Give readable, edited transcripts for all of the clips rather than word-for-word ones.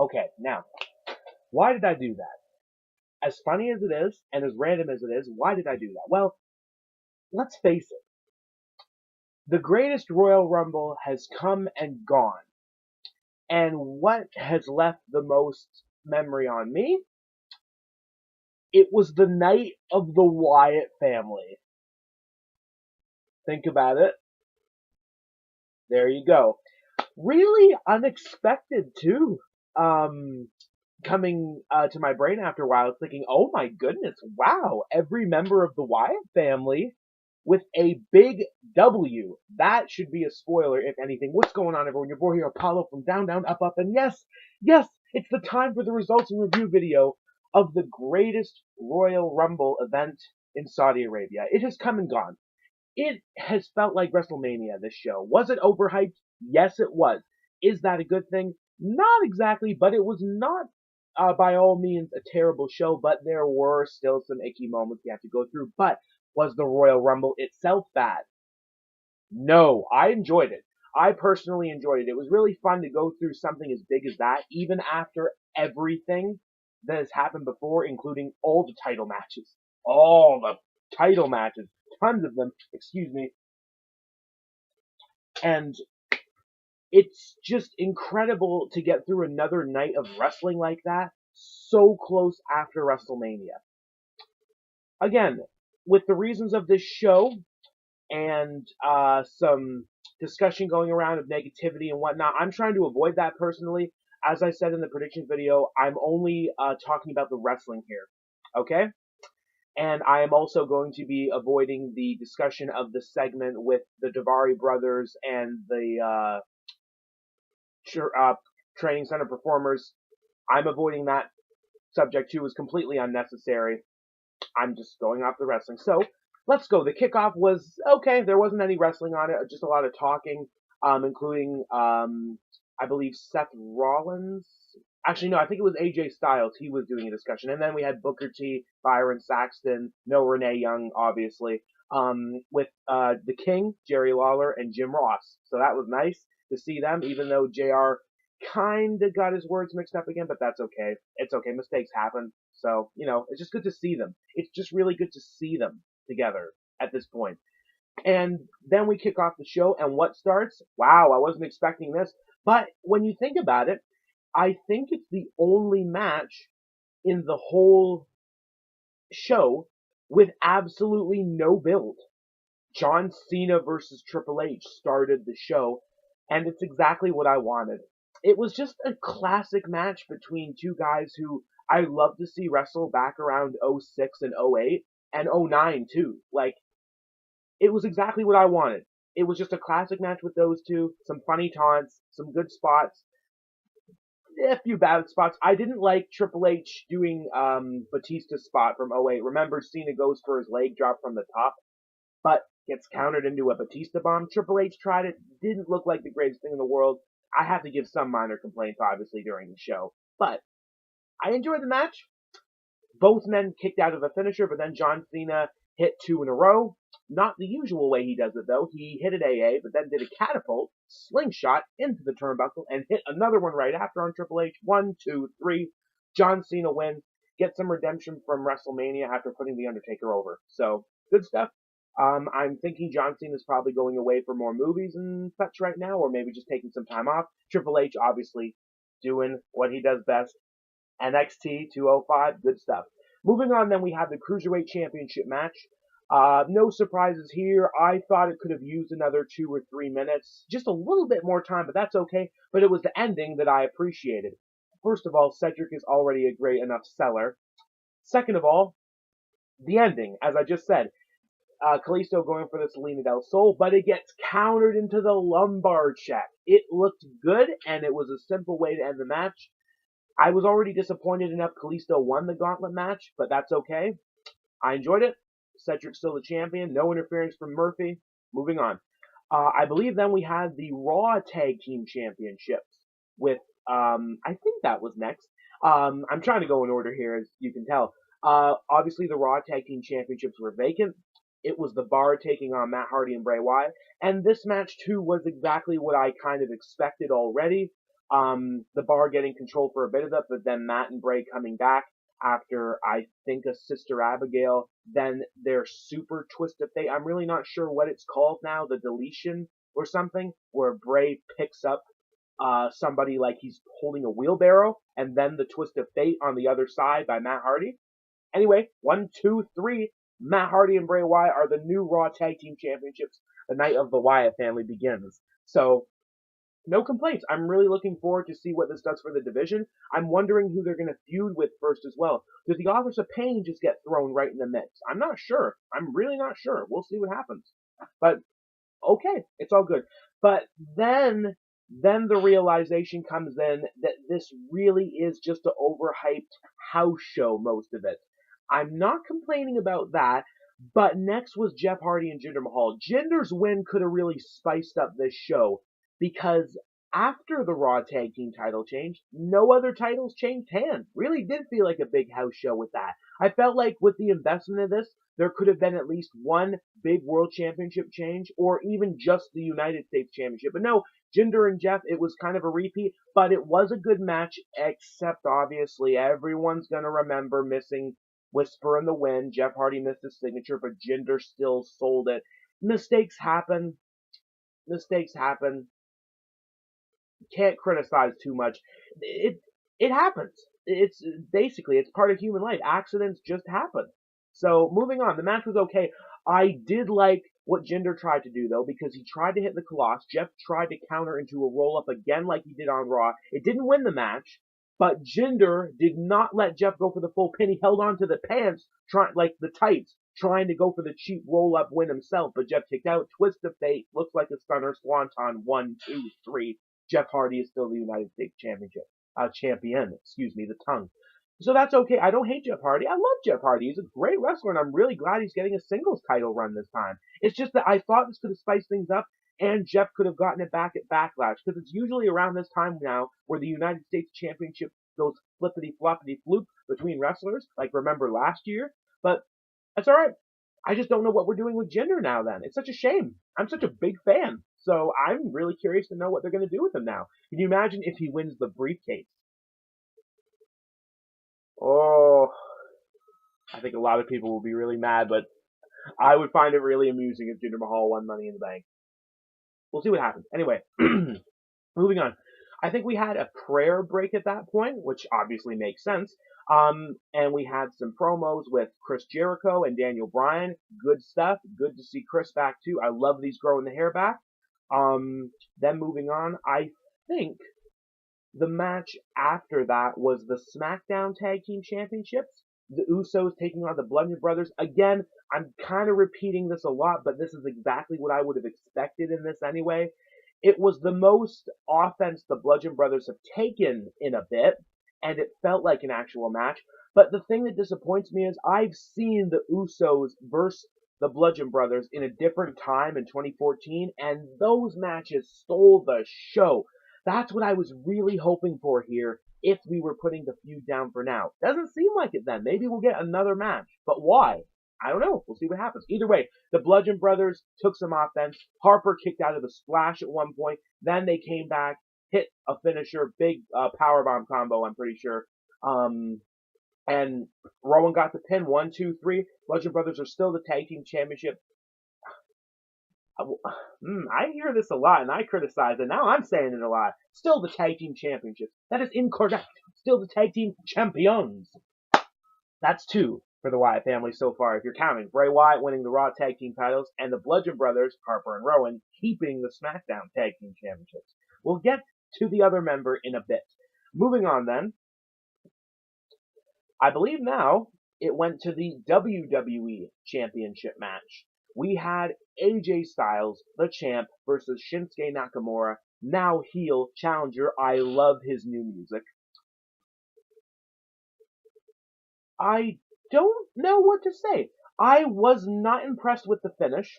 Okay, now, why did I do that? As funny as it is, and as random as it is, why did I do that? Well, let's face it. The greatest Royal Rumble has come and gone. And what has left the most memory on me? It was the night of the Wyatt family. Think about it. There you go. Really unexpected too. Coming to my brain after a while, it's thinking, oh my goodness, wow, every member of the Wyatt family with a big W. That should be a spoiler, if anything. What's going on, everyone? Your boy here, Apollo from Down, Down, Up, Up, and yes, it's the time for the results and review video of the greatest Royal Rumble event in Saudi Arabia. It has come and gone. It has felt like WrestleMania, this show. Was it overhyped? Yes, it was. Is that a good thing? Not exactly, but it was not by all means a terrible show, but there were still some icky moments you have to go through. But was the Royal Rumble itself bad? No, I enjoyed it. I personally enjoyed it. It was really fun to go through something as big as that, even after everything that has happened before, including all the title matches. All the title matches. Tons of them, excuse me. And it's just incredible to get through another night of wrestling like that, so close after WrestleMania. Again, with the reasons of this show and some discussion going around of negativity and whatnot, I'm trying to avoid that personally. As I said in the predictions video, I'm only talking about the wrestling here, okay? And I am also going to be avoiding the discussion of the segment with the Davari brothers and the training center performers. I'm avoiding that subject too. It was completely unnecessary. I'm just going off the wrestling. So let's go. The kickoff was okay. There wasn't any wrestling on it, just a lot of talking, including I believe Seth Rollins. Actually, no, I think it was AJ Styles. He was doing a discussion. And then we had Booker T, Byron Saxton, no Renee Young, obviously, with the King, Jerry Lawler, and Jim Ross. So that was nice to see them, even though JR kind of got his words mixed up again, but that's okay. It's okay. Mistakes happen. So, it's just good to see them. It's just really good to see them together at this point. And then we kick off the show, and what starts? Wow, I wasn't expecting this. But when you think about it, I think it's the only match in the whole show with absolutely no build. John Cena versus Triple H started the show, and it's exactly what I wanted. It was just a classic match between two guys who I love to see wrestle back around '06 and '08 and '09 too. Like, it was exactly what I wanted. It was just a classic match with those two, some funny taunts, some good spots, a few bad spots. I didn't like Triple H doing Batista's spot from '08. Remember, Cena goes for his leg drop from the top, but gets countered into a Batista bomb. Triple H tried it. Didn't look like the greatest thing in the world. I have to give some minor complaints, obviously, during the show. But I enjoyed the match. Both men kicked out of a finisher, but then John Cena hit two in a row. Not the usual way he does it, though. He hit an AA, but then did a catapult, slingshot into the turnbuckle, and hit another one right after on Triple H. 1, 2, 3. John Cena wins. Get some redemption from WrestleMania after putting The Undertaker over. So, good stuff. I'm thinking John Cena's probably going away for more movies and such right now, or maybe just taking some time off. Triple H, obviously, doing what he does best. NXT 205, good stuff. Moving on, then we have the Cruiserweight Championship match. No surprises here. I thought it could have used another 2 or 3 minutes, just a little bit more time, but that's okay. But it was the ending that I appreciated. First of all, Cedric is already a great enough seller. Second of all, the ending, as I just said. Kalisto going for the Selena del Sol, but it gets countered into the lumbar check. It looked good, and it was a simple way to end the match. I was already disappointed enough Kalisto won the gauntlet match, but that's okay. I enjoyed it. Cedric's still the champion. No interference from Murphy. Moving on. I believe then we had the Raw Tag Team Championships with, I think that was next. I'm trying to go in order here, as you can tell. Obviously, the Raw Tag Team Championships were vacant. It was the Bar taking on Matt Hardy and Bray Wyatt. And this match, too, was exactly what I kind of expected already. The Bar getting control for a bit of it, but then Matt and Bray coming back after, I think, a Sister Abigail, then their super twist of fate. I'm really not sure what it's called now, the deletion or something, where Bray picks up somebody like he's holding a wheelbarrow, and then the twist of fate on the other side by Matt Hardy. Anyway, 1, 2, 3. Matt Hardy and Bray Wyatt are the new Raw Tag Team Championships. The night of the Wyatt family begins. So, no complaints. I'm really looking forward to see what this does for the division. I'm wondering who they're going to feud with first as well. Does the Authors of Pain just get thrown right in the mix? I'm not sure. I'm really not sure. We'll see what happens. But, okay, it's all good. But then the realization comes in that this really is just an overhyped house show, most of it. I'm not complaining about that, but next was Jeff Hardy and Jinder Mahal. Jinder's win could have really spiced up this show, because after the Raw Tag Team title change, no other titles changed hands. Really did feel like a big house show with that. I felt like with the investment of this, there could have been at least one big World Championship change, or even just the United States Championship. But no, Jinder and Jeff, it was kind of a repeat, but it was a good match, except obviously everyone's going to remember missing Whisper in the Wind. Jeff Hardy missed his signature, but Jinder still sold it. Mistakes happen. Mistakes happen. Can't criticize too much. It happens. It's basically, it's part of human life. Accidents just happen. So moving on, the match was okay. I did like what Jinder tried to do though, because he tried to hit the Colossus. Jeff tried to counter into a roll up again like he did on Raw. It didn't win the match, but Jinder did not let Jeff go for the full pin. He held on to the pants, like the tights, trying to go for the cheap roll up win himself. But Jeff kicked out. Twist of fate. Looks like a stunner. Swanton. 1, 2, 3. Jeff Hardy is still the United States champion. Excuse me, the tongue. So that's okay. I don't hate Jeff Hardy. I love Jeff Hardy. He's a great wrestler, and I'm really glad he's getting a singles title run this time. It's just that I thought this could have spiced things up, and Jeff could have gotten it back at Backlash, because it's usually around this time now where the United States Championship goes flippity-floppity-floop between wrestlers, like remember last year. But that's all right. I just don't know what we're doing with Jinder now then. It's such a shame. I'm such a big fan. So I'm really curious to know what they're going to do with him now. Can you imagine if he wins the briefcase? Oh, I think a lot of people will be really mad, but I would find it really amusing if Jinder Mahal won Money in the Bank. We'll see what happens. Anyway, moving on. I think we had a prayer break at that point, which obviously makes sense. And we had some promos with Chris Jericho and Daniel Bryan. Good stuff. Good to see Chris back too. I love these growing the hair back. Then moving on, I think the match after that was the SmackDown Tag Team Championships. The Usos taking on the Bludgeon Brothers. Again, I'm kind of repeating this a lot, but this is exactly what I would have expected in this anyway. It was the most offense the Bludgeon Brothers have taken in a bit, and it felt like an actual match. But the thing that disappoints me is I've seen the Usos versus the Bludgeon Brothers in a different time in 2014, and those matches stole the show. That's what I was really hoping for here if we were putting the feud down for now. Doesn't seem like it then. Maybe we'll get another match. But why? I don't know. We'll see what happens. Either way, the Bludgeon Brothers took some offense. Harper kicked out of a splash at one point. Then they came back, hit a finisher, big powerbomb combo, I'm pretty sure. And Rowan got the pin. 1, 2, 3. Bludgeon Brothers are still the tag team championship. I hear this a lot, and I criticize it. Now I'm saying it a lot. Still the tag team championships. That is incorrect. Still the tag team champions. That's 2 for the Wyatt family so far, if you're counting. Bray Wyatt winning the Raw tag team titles, and the Bludgeon Brothers, Harper and Rowan, keeping the SmackDown tag team championships. We'll get to the other member in a bit. Moving on then. I believe now it went to the WWE Championship match. We had AJ Styles, the champ, versus Shinsuke Nakamura, now heel challenger. I love his new music. I don't know what to say. I was not impressed with the finish.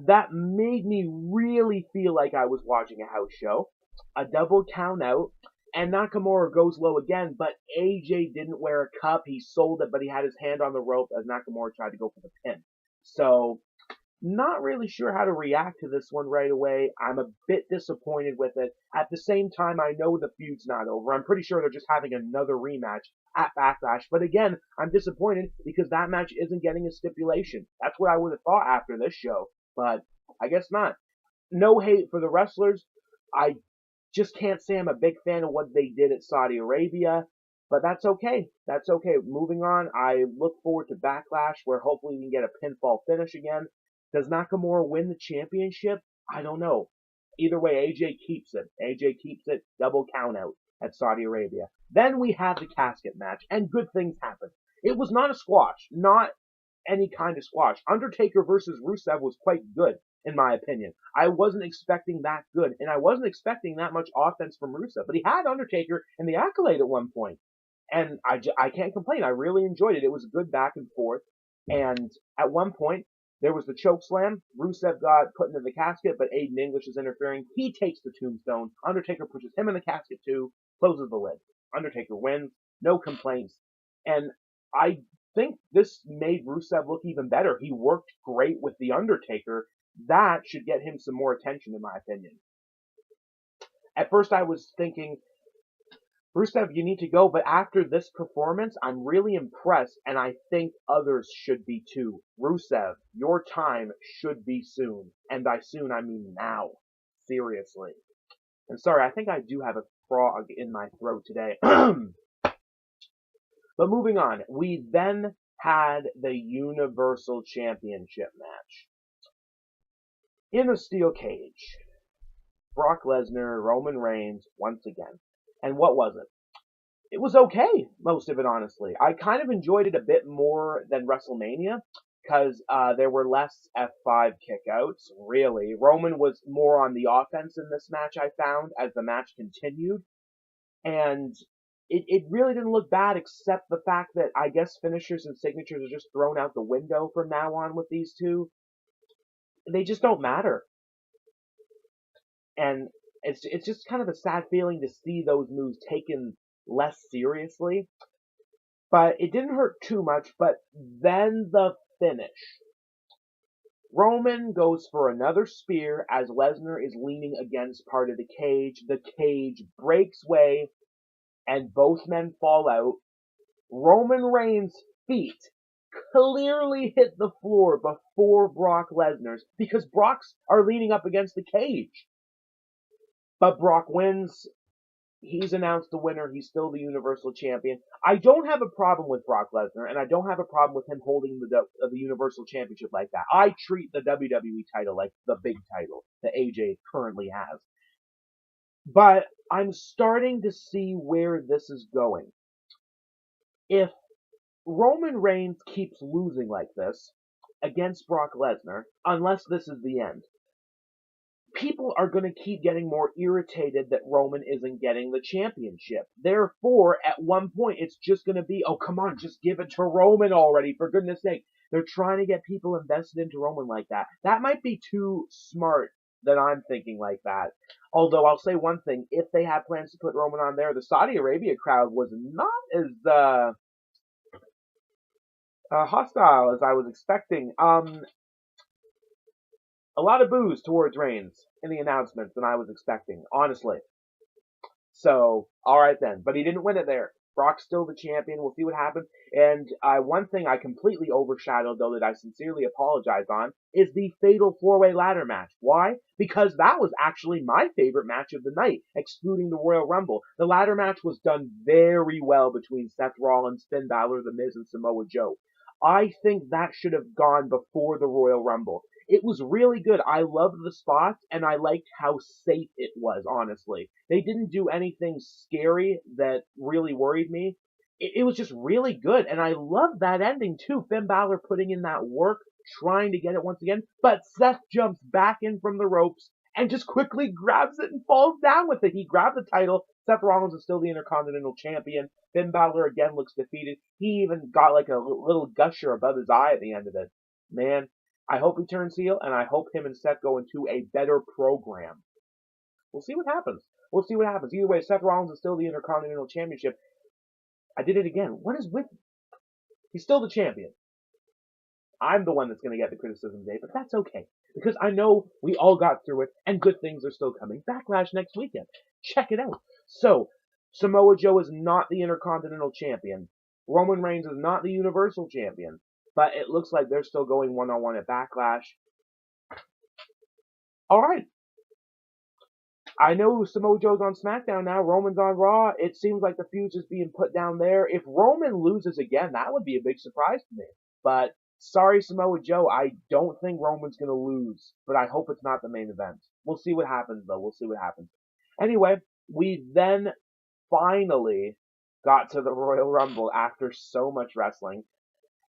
That made me really feel like I was watching a house show. A double count out. And Nakamura goes low again, but AJ didn't wear a cup. He sold it, but he had his hand on the rope as Nakamura tried to go for the pin. So, not really sure how to react to this one right away. I'm a bit disappointed with it. At the same time, I know the feud's not over. I'm pretty sure they're just having another rematch at Backlash. But again, I'm disappointed because that match isn't getting a stipulation. That's what I would have thought after this show, but I guess not. No hate for the wrestlers. I just can't say I'm a big fan of what they did at Saudi Arabia, but that's okay. That's okay. Moving on, I look forward to Backlash, where hopefully we can get a pinfall finish again. Does Nakamura win the championship? I don't know. Either way, AJ keeps it. AJ keeps it. Double count out at Saudi Arabia. Then we have the casket match, and good things happen. It was not a squash. Not any kind of squash. Undertaker versus Rusev was quite good, in my opinion. I wasn't expecting that good, and I wasn't expecting that much offense from Rusev, but he had Undertaker in the Accolade at one point, and I can't complain. I really enjoyed it. It was a good back and forth, and at one point, there was the choke slam. Rusev got put into the casket, but Aiden English is interfering. He takes the tombstone. Undertaker pushes him in the casket too, closes the lid. Undertaker wins. No complaints. And I think this made Rusev look even better. He worked great with The Undertaker. That should get him some more attention, in my opinion. At first, I was thinking, Rusev, you need to go, but after this performance, I'm really impressed, and I think others should be too. Rusev, your time should be soon. And by soon, I mean now. Seriously. And sorry, I think I do have a frog in my throat today. But moving on, we then had the Universal Championship match. In a steel cage, Brock Lesnar, Roman Reigns, once again. And what was it? It was okay, most of it, honestly. I kind of enjoyed it a bit more than WrestleMania, because there were less F5 kickouts, really. Roman was more on the offense in this match, I found, as the match continued. And it really didn't look bad, except the fact that I guess finishers and signatures are just thrown out the window from now on with these two. They just don't matter. And it's just kind of a sad feeling to see those moves taken less seriously. But it didn't hurt too much, but then the finish. Roman goes for another spear as Lesnar is leaning against part of the cage. The cage breaks way, and both men fall out. Roman Reigns' feet clearly hit the floor before Brock Lesnar's because Brock's are leaning up against the cage. But Brock wins. He's announced the winner. He's still the Universal Champion. I don't have a problem with Brock Lesnar, and I don't have a problem with him holding the Universal Championship like that. I treat the WWE title like the big title that AJ currently has. But I'm starting to see where this is going. If Roman Reigns keeps losing like this against Brock Lesnar, unless this is the end, people are going to keep getting more irritated that Roman isn't getting the championship. Therefore, at one point, it's just going to be, oh, come on, just give it to Roman already, for goodness sake. They're trying to get people invested into Roman like that. That might be too smart that I'm thinking like that. Although I'll say one thing, if they had plans to put Roman on there, the Saudi Arabia crowd was not as hostile as I was expecting. A lot of boos towards Reigns in the announcements than I was expecting, honestly. So, alright then. But he didn't win it there. Brock's still the champion. We'll see what happens. And one thing I completely overshadowed, though, that I sincerely apologize on, is the Fatal 4-Way Ladder match. Why? Because that was actually my favorite match of the night, excluding the Royal Rumble. The ladder match was done very well between Seth Rollins, Finn Balor, The Miz, and Samoa Joe. I think that should have gone before the Royal Rumble. It was really good. I loved the spots, and I liked how safe it was, honestly. They didn't do anything scary that really worried me. It was just really good, and I loved that ending, too. Finn Balor putting in that work, trying to get it once again, but Seth jumps back in from the ropes and just quickly grabs it and falls down with it. He grabbed the title. Seth Rollins is still the Intercontinental Champion. Finn Balor again looks defeated. He even got like a little gusher above his eye at the end of it. Man, I hope he turns heel, and I hope him and Seth go into a better program. We'll see what happens. We'll see what happens. Either way, Seth Rollins is still the Intercontinental Championship. I did it again. What is with him? He's still the champion. I'm the one that's going to get the criticism today, but that's okay. Because I know we all got through it, and good things are still coming. Backlash next weekend. Check it out. So, Samoa Joe is not the Intercontinental Champion. Roman Reigns is not the Universal Champion. But it looks like they're still going one-on-one at Backlash. Alright. I know Samoa Joe's on SmackDown now. Roman's on Raw. It seems like the feud's just being put down there. If Roman loses again, that would be a big surprise to me. But sorry, Samoa Joe. I don't think Roman's going to lose. But I hope it's not the main event. We'll see what happens, though. We'll see what happens. Anyway, we then finally got to the Royal Rumble after so much wrestling.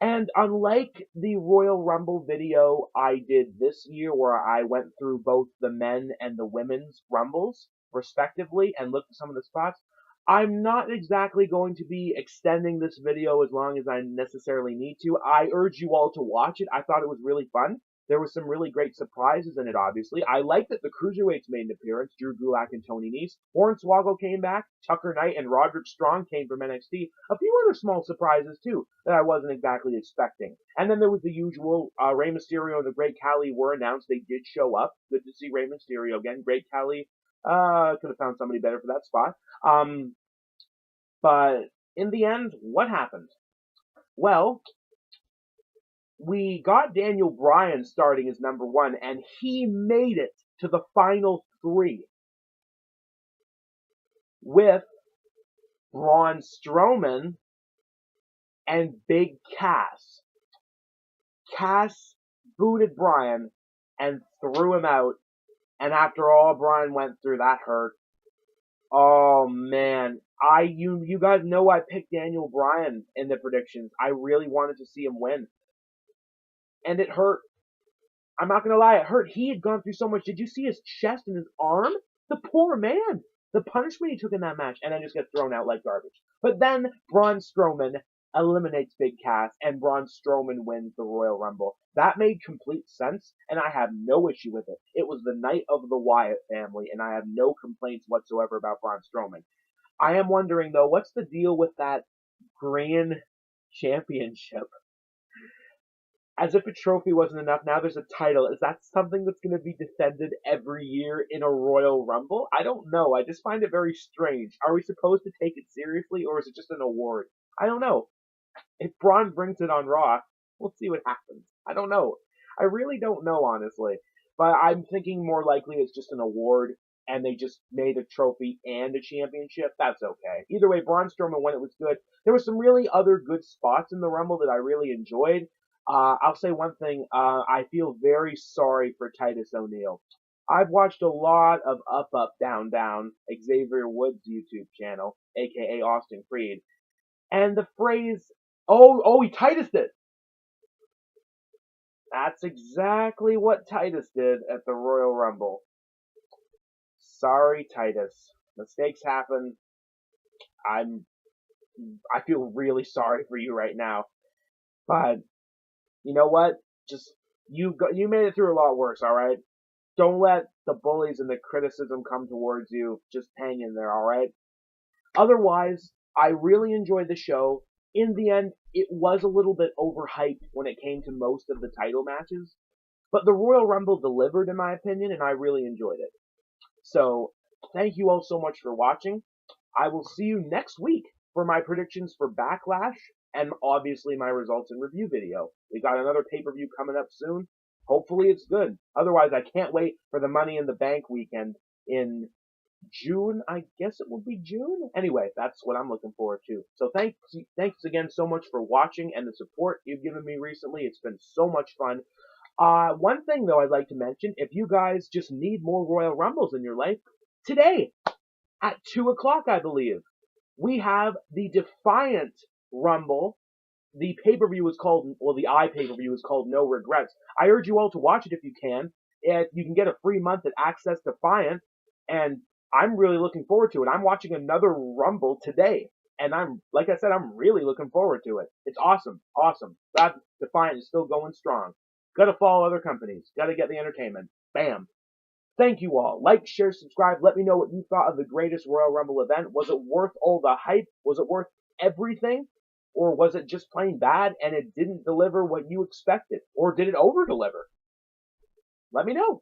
And unlike the Royal Rumble video I did this year where I went through both the men and the women's Rumbles, respectively, and looked at some of the spots, I'm not exactly going to be extending this video as long as I necessarily need to. I urge you all to watch it. I thought it was really fun. There were some really great surprises in it, obviously. I like that the Cruiserweights made an appearance. Drew Gulak and Tony Nese. Hornswoggle came back. Tucker Knight and Roderick Strong came from NXT. A few other small surprises, too, that I wasn't exactly expecting. And then there was the usual. Rey Mysterio and the Great Khali were announced. They did show up. Good to see Rey Mysterio again. Great Khali, could have found somebody better for that spot. But in the end, what happened? Well, we got Daniel Bryan starting as number 1, and he made it to the final 3 with Braun Strowman and Big Cass. Cass booted Bryan and threw him out, and after all Bryan went through, that hurt. Oh man, you guys know I picked Daniel Bryan in the predictions. I really wanted to see him win. And it hurt. I'm not gonna lie, it hurt. He had gone through so much. Did you see his chest and his arm? The poor man. The punishment he took in that match, and then just gets thrown out like garbage. But then Braun Strowman eliminates Big Cass, and Braun Strowman wins the Royal Rumble. That made complete sense, and I have no issue with it. It was the night of the Wyatt family, and I have no complaints whatsoever about Braun Strowman. I am wondering, though, what's the deal with that Grand Championship? As if a trophy wasn't enough, now there's a title. Is that something that's going to be defended every year in a Royal Rumble? I don't know. I just find it very strange. Are we supposed to take it seriously, or is it just an award? I don't know. If Braun brings it on Raw, we'll see what happens. I don't know. I really don't know, honestly. But I'm thinking more likely it's just an award, and they just made a trophy and a championship. That's okay. Either way, Braun Strowman, when it was good, there were some really other good spots in the Rumble that I really enjoyed. I'll say one thing. I feel very sorry for Titus O'Neil. I've watched a lot of Up, Up, Down, Down, Xavier Woods' YouTube channel, aka Austin Creed, and the phrase, he Titused it. That's exactly what Titus did at the Royal Rumble. Sorry, Titus. Mistakes happen. I feel really sorry for you right now. But you know what? Just you made it through a lot worse, all right? Don't let the bullies and the criticism come towards you. Just hang in there, all right? Otherwise, I really enjoyed the show. In the end, it was a little bit overhyped when it came to most of the title matches, but the Royal Rumble delivered, in my opinion, and I really enjoyed it. So, thank you all so much for watching. I will see you next week for my predictions for Backlash and obviously my results and review video. We got another pay-per-view coming up soon. Hopefully it's good. Otherwise, I can't wait for the Money in the Bank weekend in June. I guess it will be June. Anyway, that's what I'm looking forward to. So thanks again so much for watching and the support you've given me recently. It's been so much fun. One thing though I'd like to mention, if you guys just need more Royal Rumbles in your life, today at 2 o'clock, I believe, we have the Defiant Rumble. The pay-per-view is called, well, the pay-per-view is called No Regrets. I urge you all to watch it if you can. You can get a free month at Access Defiant, and I'm really looking forward to it. I'm watching another Rumble today, and like I said, I'm really looking forward to it. It's awesome, awesome. That Defiant is still going strong. Gotta follow other companies. Gotta get the entertainment. Bam. Thank you all. Like, share, subscribe. Let me know what you thought of the greatest Royal Rumble event. Was it worth all the hype? Was it worth everything? Or was it just plain bad and it didn't deliver what you expected? Or did it over deliver? Let me know.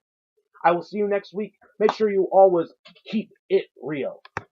I will see you next week. Make sure you always keep it real.